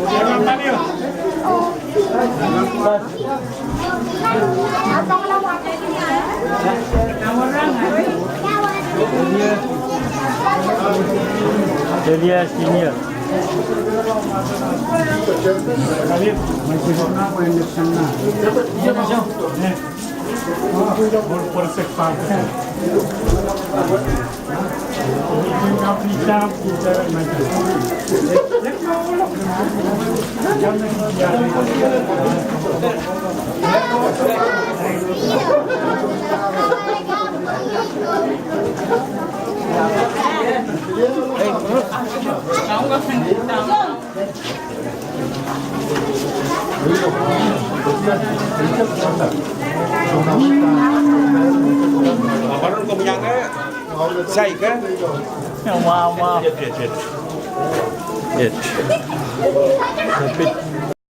Jangan panggil. Dia sini. Masih apa yang di sana? Iya masuk. Por separado. Baru kau menyangka saya kan? Wow. Yes.